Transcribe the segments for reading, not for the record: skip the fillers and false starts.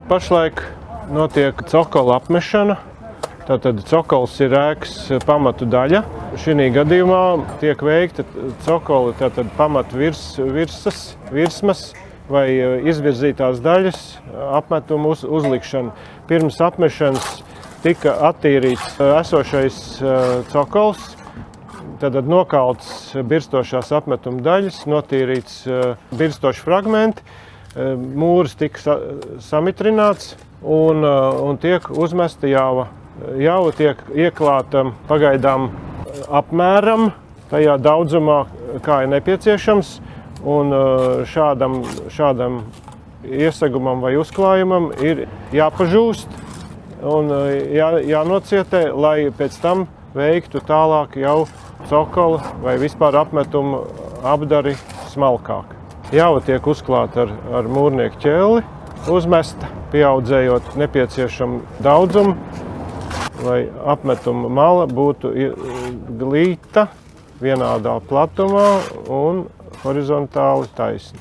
Pašlaik notiek cokola apmešana. Tātad cokols ir ēkas pamatu daļa. Šī gadījumā tiek veikta cokola pamatu virsmas vai izvirzītās daļas apmetuma uzlikšana. Pirms apmešanas tika attīrīts esošais cokols, tad nokauts birstošās apmetuma daļas, notīrīts birstoši fragmenti, mūris tika samitrināts un tiek uzmesta jauva. Jauva tiek ieklāta pagaidām apmēram tajā daudzumā, kā ir nepieciešams, un šādam iesegumam vai uzklājumam ir jāpažūst un jānocietē, lai pēc tam veiktu tālāk jau cokola vai vispār apmetumu apdari smalkāk. Jauva tiek uzklāta ar mūrnieku ķelli, uzmesta, pieaudzējot nepieciešamu daudzumu, lai apmetuma mala būtu glīta, vienādā platumā un horizontāli taisna.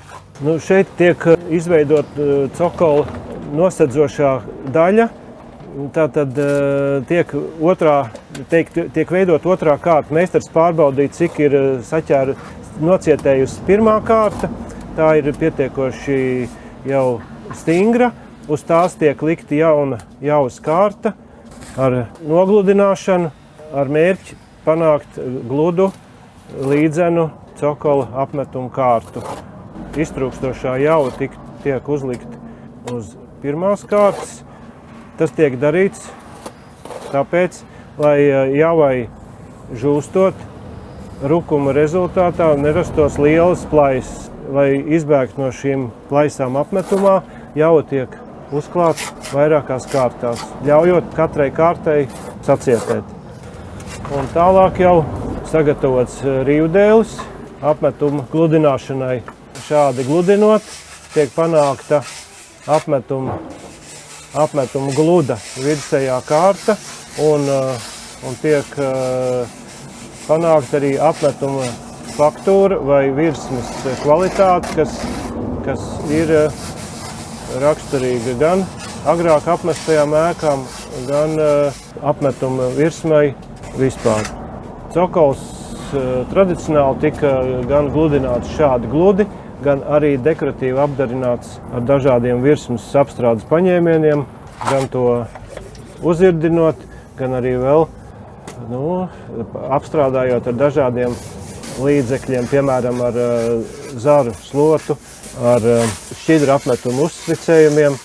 Šeit tiek izveidot cokola nosedzošā daļa. Tātad tiek veidot otrā kārta. Meistars pārbaudīt, cik ir nocietējusi pirmā kārta. Tā ir pietiekoši jau stingra. Uz tās tiek likta jauna jauvas kārta ar nogludināšanu, ar mērķi panākt gludu, līdzenu cokola apmetumu kārtu. Iztrūkstošā jauva tiek uzlikta uz pirmās kārtas. Tas tiek darīts tāpēc, lai jauvai žūstot, rukuma rezultātā nerastos lielas plaisas. Lai izbēgtu no šīm plaisām apmetumā, jauva tiek uzklāts vairākās kārtās, ļaujot katrai kārtai sacietēt. Un tālāk jau sagatavots rīvdēlis apmetuma gludināšanai. Šādi gludinot, tiek panākta apmetuma gluda virsējā kārta un tiek panākta arī apmetuma faktūra vai virsmas kvalitāte, kas ir raksturīga gan agrāk apmestajām ēkām, gan apmetuma virsmai vispār. Cokols tradicionāli tika gan gludināts šādi gludi, gan arī dekoratīvi apdarināts ar dažādiem virsmas apstrādes paņēmieniem, gan to uzirdinot, gan arī vēl apstrādājot ar dažādiem līdzekļiem, piemēram, ar zaru slotu, ar šķidru apmetumu uzspricējumiem.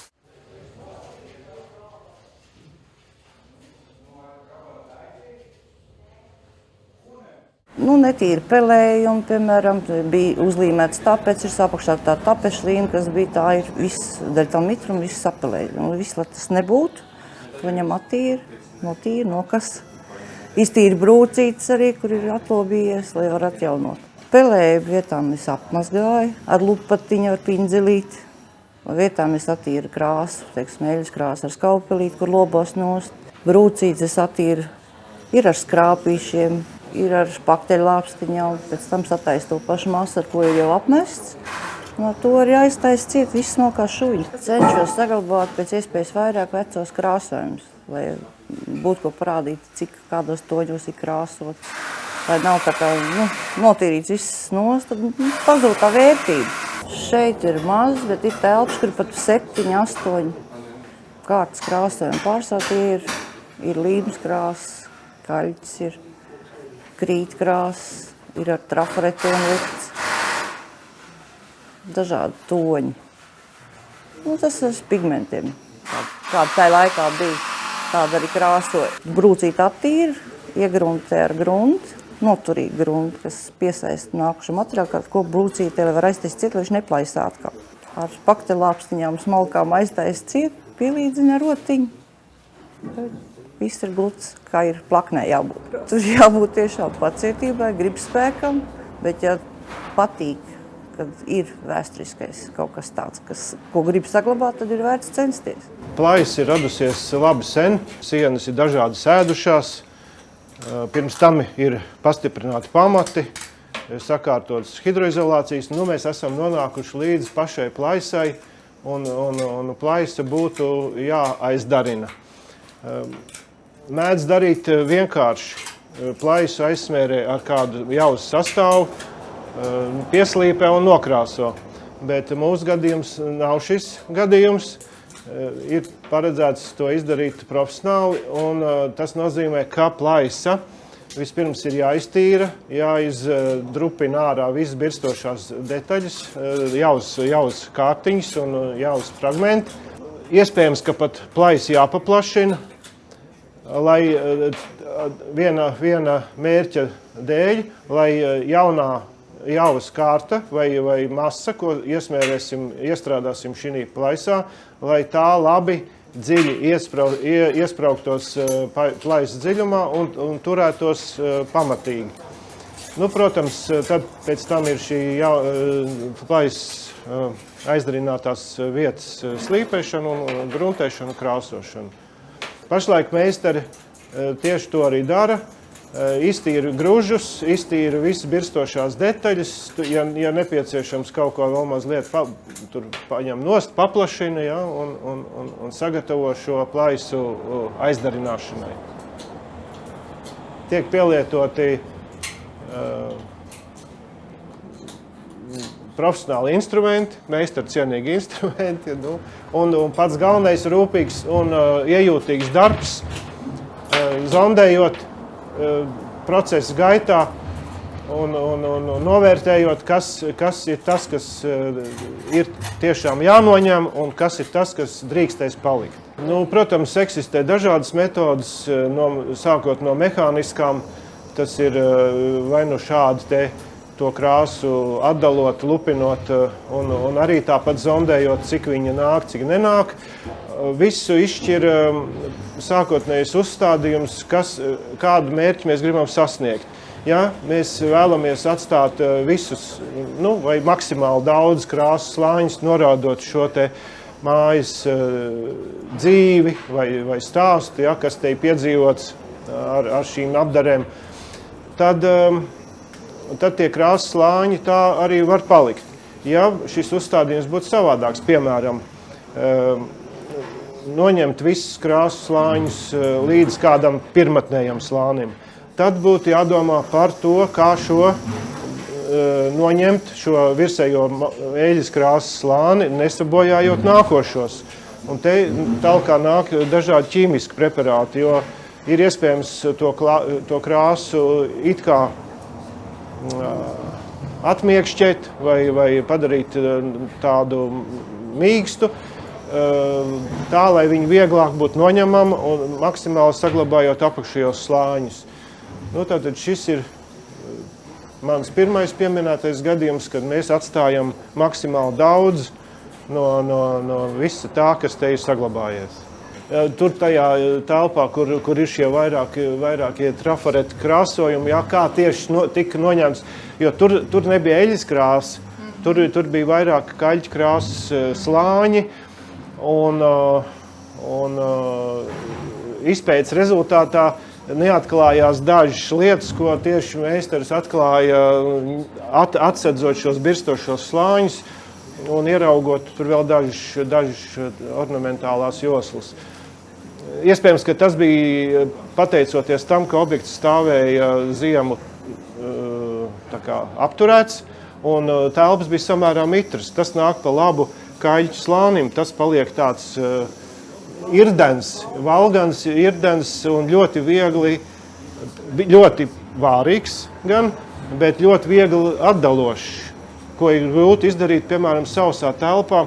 Netīri pelējumi, piemēram, bija uzlīmēts tapets, ir apakšā tā tapeša līme, kas bija tā, ir viss, daļa tā mitruma, viss sapelēja. Viss, lai tas nebūtu, to ņem attīri, nokas. Iztīri brūcītes arī, kur ir atlobījies, lai var atjaunot. Pelēju vietām es apmazgāju ar lupatiņu, ar pinzelīti. Vietām es attīru krāsu, smēļas krāsu ar skaupelīti, kur lobos nost. Brūcītes es attīru, ir ar skrāpīšiem, ir ar pakteļlāpstiņām, pēc tam sataisu to pašu masu, ar ko ir jau apmests. No to arī aiztaisa ciet, viss smalkā šuļi. Cenšos saglabāt pēc iespējas vairāk vecos krāsojumus, lai būtu ko parādīt, cik kādos toņos ir krāsot. Lai nav tā kā notīrīts viss nost, tad pazūd tā vērtība. Šeit ir maz, bet ir telpas, kur pat 7, 8 kārtas krāsojumi. Pārsvarā tie ir līmes krāsas, kaļķis ir, krītkrāsas, ir ar trafaretiem likts, dažādi toņi. Tas ar pigmentiem, kāda tajā laikā bija, tāda arī krāsoja. Brūcīt attīra, iegruntē ar grunti, noturīgi grunti, kas piesaista nākušu materiālu, kādu ko brūcītē, lai var aiztaist ciet, lai viņš neplaisa atkal. Ar paktelāpstiņām smalkām aiztaist ciet, pielīdzina ar rotiņu. Viss ir gluds, kā ir plaknē jābūt. Tur jābūt tiešām pacietībai, gribspēkam, bet ja patīk, kad ir vēsturiskais kaut kas tāds, ko grib saglabāt, tad ir vērts censties. Plājs ir radusies labi sen, sienas ir dažādi sēdušās, pirms tam ir pastiprināti pamati, sakārtotas hidroizolācijas. Nu, mēs esam nonākuši līdz pašai plaisai, un plaisa būtu jāaizdarina. Mēdz darīt vienkārši. Plaisu aizsmērē ar kādu jauzu sastāvu, pieslīpē un nokrāso. Bet mūsu gadījums nav šis gadījums. Ir paredzēts to izdarīt profesionāli, un tas nozīmē, ka plaisa vispirms ir jāiztīra, jāizdrupina ārā visas birstošās detaļas, jauzas kārtiņas un jauzas fragmenti. Iespējams, ka pat plaisa jāpaplašina, lai viena mērķa dēļ, lai jaunā jauzas kārta vai masa, ko iestrādāsim šī plaisā, lai tā labi dziļi iesprauktos plaisas dziļumā un turētos pamatīgi. Nu, protams, tad pēc tam ir šī plaisas aizdarinātās vietas slīpēšana un gruntēšana un krāsošana. Pašlaik meistari tieši to arī dara. Iztīra gružus, iztīra visas birstošās detaļas. Ja nepieciešams kaut ko vēl mazliet tur paņem nost, paplašina, ja, un sagatavo šo plaisu aizdarināšanai. Tiek pielietoti profesionāli instrumenti, meistarcienīgi instrumenti, un pats galvenais rūpīgs un iejūtīgs darbs, zondējot procesa gaitā un novērtējot, kas ir tas, kas ir tiešām jānoņem un kas ir tas, kas drīkstēs palikt. Nu, protams, eksistē dažādas metodas, sākot no mehāniskām, tas ir vai nu šādi to krāsu atdalot, lupinot un arī tāpat zondējot, cik viņa nāk, cik nenāk. Visu izšķir sākotnējais uzstādījums, kādu mērķi mēs gribam sasniegt. Ja mēs vēlamies atstāt visus, vai maksimāli daudz krāsu slāņus, norādot šo te mājas dzīvi vai stāstu, ja, kas te ir piedzīvots ar šīm apdarēm, tad tie krāsu slāņi tā arī var palikt. Ja šis uzstādījums būtu savādāks, piemēram, noņemt visus krāsu slāņus līdz kādam pirmatnējam slānim, tad būtu jādomā par to, kā noņemt šo virsējo eļļas krāsas slāni, nesabojājot nākošos. Un te tālāk nāk dažādi ķīmiski preparāti, jo ir iespējams to krāsu it kā atmiekšķēt vai padarīt tādu mīkstu, tā, lai viņi vieglāk būtu noņemama un maksimāli saglabājot apakšējos slāņus. Nu, tātad šis ir mans pirmais pieminētais gadījums, kad mēs atstājam maksimāli daudz no visa tā, kas te ir saglabājies. Tur tajā telpā, kur ir šie vairākie trafareti krāsojumi, jā, kā tieši tika noņemts, jo tur nebija eļļas krāsa, tur bija vairāk kaļķu krāsas slāņi, un izpētes rezultātā neatklājās dažas lietas, ko tieši meistaris atklāja, atsedzot šos birstošos slāņus un ieraugot tur vēl dažas ornamentālās joslas. Iespējams, ka tas bija pateicoties tam, ka objekts stāvēja ziemu apturēts, un telpas bija samērā mitras. Tas nāk pa labu kaļķu slānim, tas paliek tāds irdens, valgans irdens un ļoti viegli, ļoti vārīgs gan, bet ļoti viegli atdalošs, ko ir grūti izdarīt, piemēram, sausā telpā,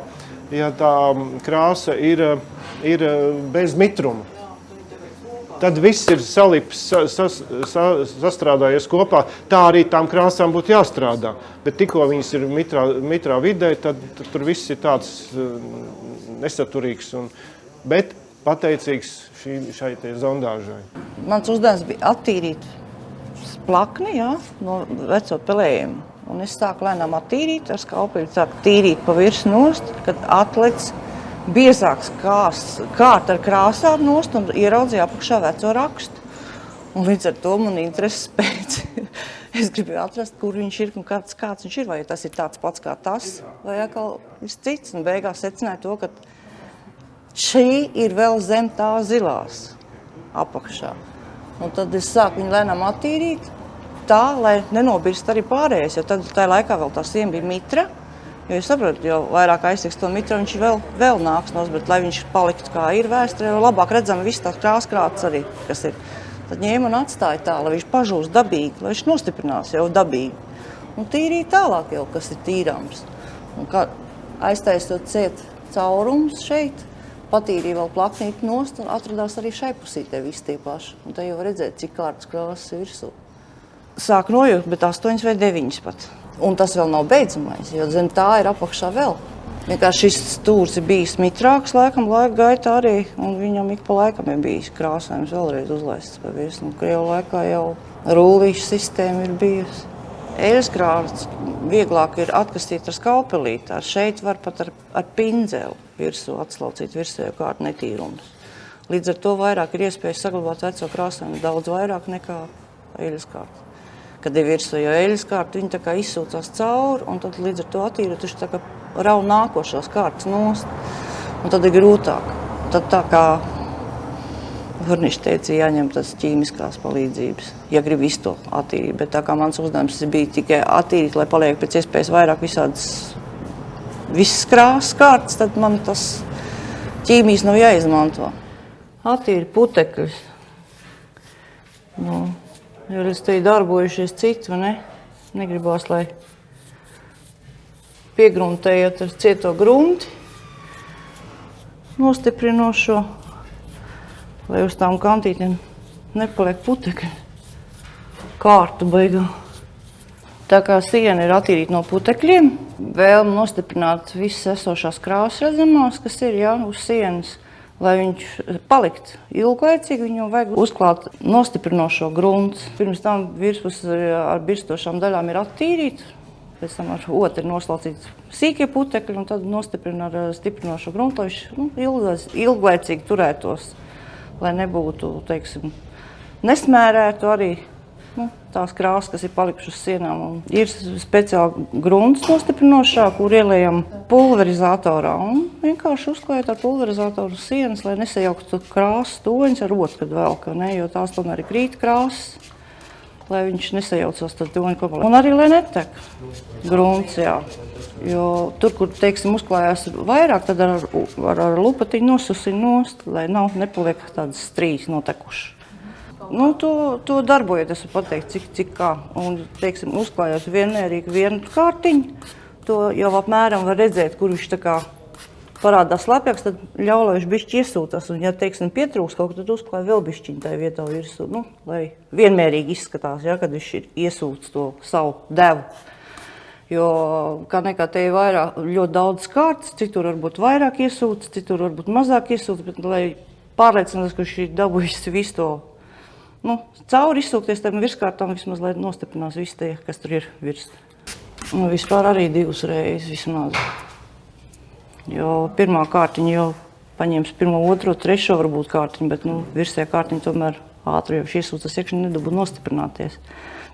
ja tā krāsa ir bez mitruma. Tad viss ir salipis, sastrādājies kopā, tā arī tām krāsām būtu jāstrādā. Bet tikko viņas ir mitrā vidē, tad tur viss ir tāds nesaturīgs, bet pateicīgs šai zondāžai. Mans uzdevums bija attīrīt plakni, jā, no veco pelējumu. un es sāku lēnām attīrīt, ar skalpeli sāku tīrīt pa virs nost, kad atlec biezāks kārta ar krāsām nost un ieraudzīju apakšā veco rakstu. Un līdz ar to man intereses pēc. Es gribēju atrast, kur viņš ir un kāds viņš ir, vai tas ir tāds pats kā tas, vai atkal ir cits. Un beigās secināju to, ka šī ir vēl zem tā zilās apakšā. Un tad es sāku viņu lēnām attīrīt tā, lai nenobirst arī pārējais, jo tad tajā laikā vēl tā siena bija mitra. Jo es saprotu, jo vairāk aiztiks to mitru, viņš vēl nāks nos, bet lai viņš paliktu kā ir vēsturē, jo labāk redzam visu tās krāskrātas arī, kas ir. Tad ņēma un atstāja tā, lai viņš pažūst dabīgi, lai viņš nostiprinās jau dabīgi. Un tīrīja tālāk jau, kas ir tīrāms. Un kā aiztaisot ciet caurums šeit, patīrīja vēl plaknīti nost un atradās arī šai pusītē viss tie paši. Un te jau redzēt, cik kārtas krāsas virsū. Sāk nojūt, bet 8 vai 9 pat. Un tas vēl nav beidzamais, jo zem tā ir apakšā vēl. Vienkārši šis stūrs ir bijis mitrāks laikam laika gaitā arī, un viņam ik pa laikam ir bijis krāsājums vēlreiz uzlaists pa virsmu. Un Krievu laikā jau rullīšu sistēma ir bijusi. Eļaskrāvs vieglāk ir atkastīt ar skalpelīti. Ar šeit var pat ar pindzeli virsū atslaucīt virsējo kārtu netīrumus. Līdz ar to vairāk ir iespējas saglabāt veco krāsājumu daudz vairāk nekā eļaskrāvs. Kad ir virsū jau eļaskārta, viņi tā kā izsūcās cauri, un tad līdz ar to attīrot, viņš tā kā rauj nākošās kārtas nost, un tad ir grūtāk. Tad tā kā Hurnišs teica, jāņem tas ķīmiskās palīdzības, ja grib visu to attīrīt, bet tā kā mans uzdevums bija tikai attīrīt, lai paliek pēc iespējas vairāk visas krāsas kārtas, tad man tas ķīmijas nav jāizmanto. Attīri putekļus. Jo es te darbojušies citi, vai ne? Negribās, lai piegruntējot ar cieto grunti, nostiprinošo, lai uz tām kantītēm nepaliek putekļi. Kārtu beigā. Tā kā siena ir attīrīta no putekļiem, vēlme nostiprināt visas esošās krāsas redzamās, kas ir uz sienas. Lai viņš palikt ilglaicīgi, viņam vajag uzklāt nostiprinošo gruntu. Pirms tam virspus ar birstošām daļām ir attīrīta, pēc tam ar otru noslaucīt sīkie putekļi un tad nostiprina ar stiprinošo gruntu, lai viņš ilglaicīgi turētos, lai nebūtu, teiksim, nesmērētu arī tās krāsas, kas ir palikušas uz sienām. Un ir speciāli grunts nostiprinošā, kur ieliejam pulverizatorā un vienkārši uzklājot ar pulverizatoru sienas, lai nesajauktu krāsas toņus ar otru, kad velk, jo tās tomēr ir krīt krāsas, lai viņš nesajaucās tad toņu kopā. Un arī, lai netek grunts, jā. Jo tur, kur, teiksim, uzklājās vairāk, tad ar lupatiņu nosusina nost, lai nepaliek tādas strīs notekušas. To darbojiet, es varu pateikt, cik kā. Un, teiksim, uzklājot vienmērīgi vienu kārtiņu, to jau apmēram var redzēt, kur viņš tā kā parādās slapjāks, tad ļauj, lai viņš bišķi iesūtās. Un, ja, teiksim, pietrūks kaut ko, tad uzklāj vēl bišķiņu tajā vietā virsū, lai vienmērīgi izskatās, kad viņš ir iesūts to savu devu. Jo, kā nekā te ir ļoti daudz kārtas, citur varbūt vairāk iesūts, citur varbūt mazāk iesūts, bet, lai pārliecinās, ka viņš ir dabūjis visu to cauri izsūkties tam virskārtām, vismaz, lai nostiprinās visu tie, kas tur ir virs. Vispār arī 2 reizes vismaz. Jo pirmā kārtiņa jau paņems 1, 2, 3 varbūt kārtiņu, bet virsējā kārtiņa tomēr ātri jau iesūcas iekšā nedabū nostiprināties.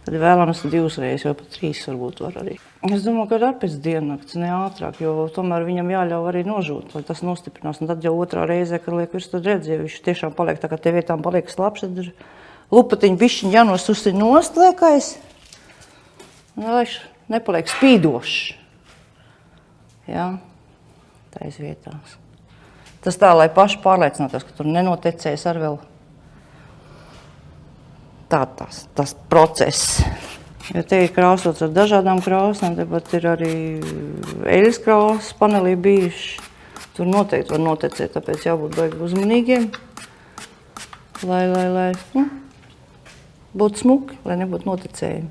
Tad vēlams 2 reizes, vai pat 3 varbūt var arī. Es domāju, ka ar pēc diennakts, ne ātrāk, jo tomēr viņam jāļauj arī nožūt, lai tas nostiprinās. Un tad jau otrā reizē, kad liek virs, tad redz, ja viņš tiešām paliek tā, ka te vietām paliek slapš, tad ir lupatiņu bišķiņu jānosusina nost liekais, lai viņš nepaliek spīdošs. Jā, tais vietās. Tas tā, lai paši pārliecinātos, ka tur nenotecēs ar vēl tas process. Jo te ir krāsots ar dažādām krāsām, tepat ir arī eļas krāsas panelī bijuši. Tur noteikti var notecēt, tāpēc jābūt baigi uzmanīgiem, lai būtu smuki, lai nebūtu notecējumi.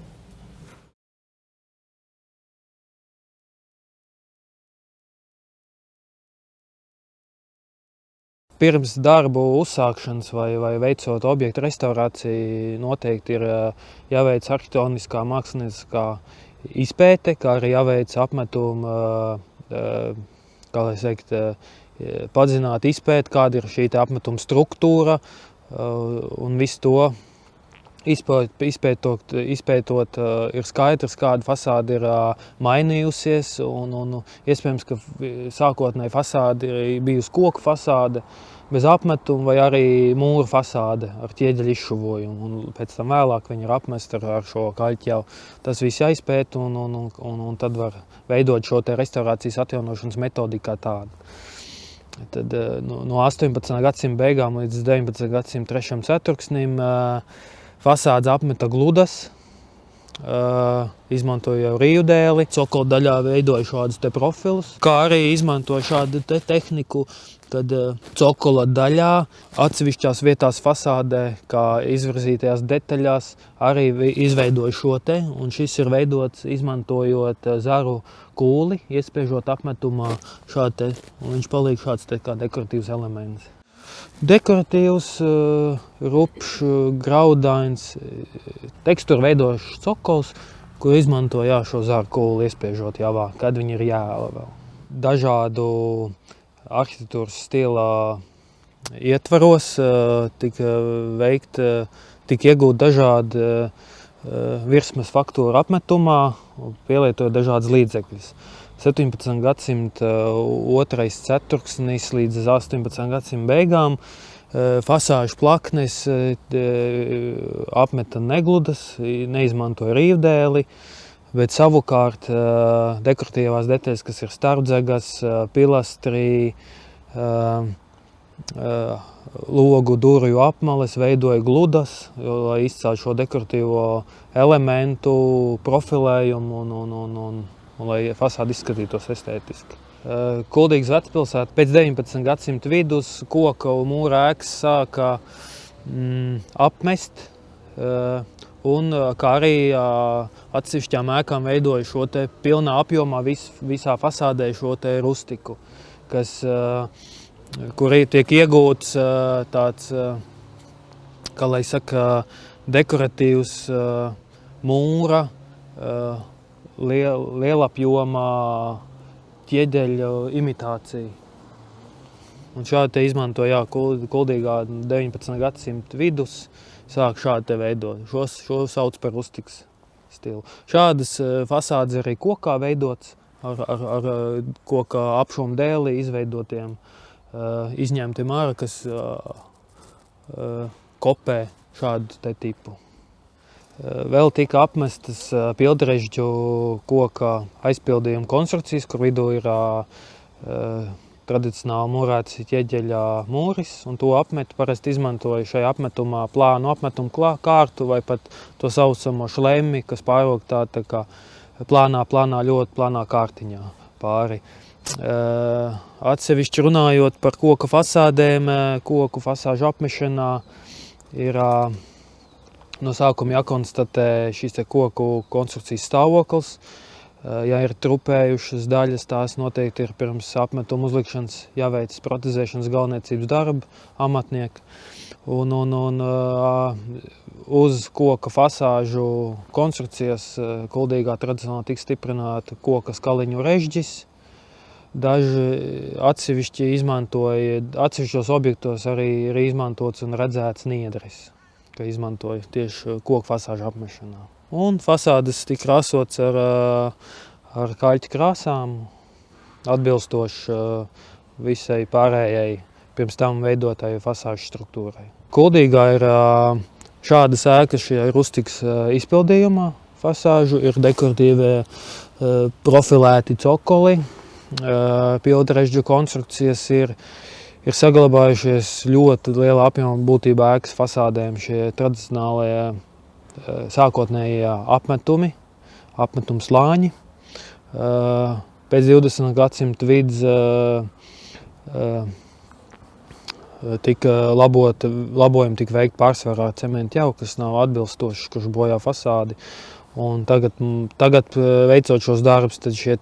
Pirms darbu uzsākšanas vai veicot objektu restaurāciju noteikti ir jāveic arhitektoniskā, mākslinieckā izpēte, kā arī jāveic apmetuma, kā lai teikt, padzināt izpēti, kāda ir šī apmetuma struktūra un visu to. Izpētot, ir skaidrs, kāda fasāde ir mainījusies, un iespējams, ka sākotnēji fasāde ir bijusi koku fasāde bez apmetuma vai arī mūra fasāde ar ķieģeļu izšuvojumu, un pēc tam vēlāk viņi ir apmesti ar šo kaļķjavu. Tas viss jāizpēta, un tad var veidot šo te restaurācijas atjaunošanas metodiku kā tādu. Tad no 18. gadsimta beigām līdz 19. gadsimta 3. ceturksnim fasādes apmeta gludas, izmantoja jau rījudēli, cokola daļā veidoja šādus te profilus, kā arī izmantoja šādu te tehniku, kad cokola daļā atsevišķās vietās fasādē, kā izvirzītajās detaļās, arī izveidoja šo te, un šis ir veidots izmantojot zaru kūli, iespiežot apmetumā šādi te, un viņš paliek šāds te kā dekoratīvs elements. Dekoratīvs, rupšs, graudains, tekstūru veidošs cokols, ko izmanto šo zaru kūli iespiežot javā, kad viņi ir jāēla vēl. Dažādu arhitektūras stilā ietvaros tika iegūt dažādi virsmas faktūru apmetumā, pielietojot dažādas līdzekļus. 17. gadsimta 2. ceturksnis līdz 18. gadsimta beigām fasāžu plaknes apmeta negludas, neizmantoja rīvdēli, bet savukārt dekoratīvās detaļas, kas ir starpdzegas, pilastri, logu durvju apmales, veidoja gludas, lai izcēltu šo dekoratīvo elementu profilējumu un lai fasāde izskatītos estētiski. Kuldīgas vecpilsēta pēc 19. gadsimta vidus koka un mūra ēkas sāka apmest, un kā arī atsevišķām ēkām veidoja šo te pilnā apjomā visā fasādē šo te rustiku, kur tiek iegūts tāds, kā lai saka, dekoratīvs mūra, lielapjomā ķieģeļu imitācija. Un šādi te izmantoja Kuldīgā 19. gadsimta vidus, sāk šādi te veidot. Šo sauc par rustikas stilu. Šādas fasādes arī kokā veidots, ar koka apšumu dēli izveidotiem, izņemtiem ārā, kas kopē šādu te tipu. Vēl tika apmestas pildrežģu koka aizpildījuma konstrukcijas, kur vidū ir tradicionāli mūrēts ķieģeļa mūris, un to apmetu parasti izmantoja šajā apmetumā plānu apmetumu kārtu vai pat to saucamo šlemmi, kas pārvilk tā kā ļoti plānā kārtiņā pāri. Atsevišķi runājot par koka fasādēm, koku fasāžu apmešanā ir no sākuma jākonstatē šīs te koku konstrukcijas stāvoklis. Ja ir trupējušas daļas, tās noteikti ir pirms apmetuma uzlikšanas jāveic protezēšanas galvniecības darba amatnieki. Un uz koka fasāžu konstrukcijas Kuldīgā tradicionāli tika stiprināta koka skaliņu režģis. Daži atsevišķi atsevišķos objektos arī ir izmantots un redzēts niedris, ka izmantoja tieši koku fasāžu apmešanā. Un fasādes tika krāsots ar kaļķu krāsām, atbilstoši visai pārējai pirms tam veidotai fasāžu struktūrai. Kuldīgā ir šādas ēkas šajā rustikas izpildījumā fasāžu, ir dekoratīvie profilēti cokoli, pildrežģu konstrukcijas ir saglabājušies ļoti liela apjoma būtībā ēkas fasādēm šie tradicionālie sākotnējie apmetumi, apmetuma slāņi. Pēc 20. gadsimta vidus labojumi tika veikti pārsvarā ar cementu jau, kas nav atbilstošs, kurš bojā fasādi. Un tagad veicot šos darbus, tad šie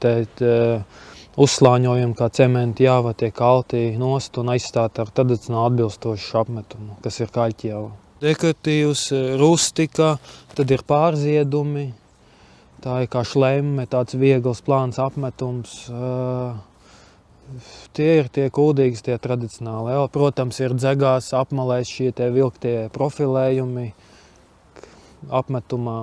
uzslāņojumi kā cementa java tiek kalti nost un aizstāti ar tradicionāli atbilstošu apmetumu, kas ir kaļķjava. Dekoratīvs, rustika, tad ir pārziedumi, Tā ir kā šlemme, tāds viegls plāns apmetums. Tie ir tie kuldīgas, tie tradicionāli. Protams, ir dzegās apmalēs šie tie vilktie profilējumi apmetumā.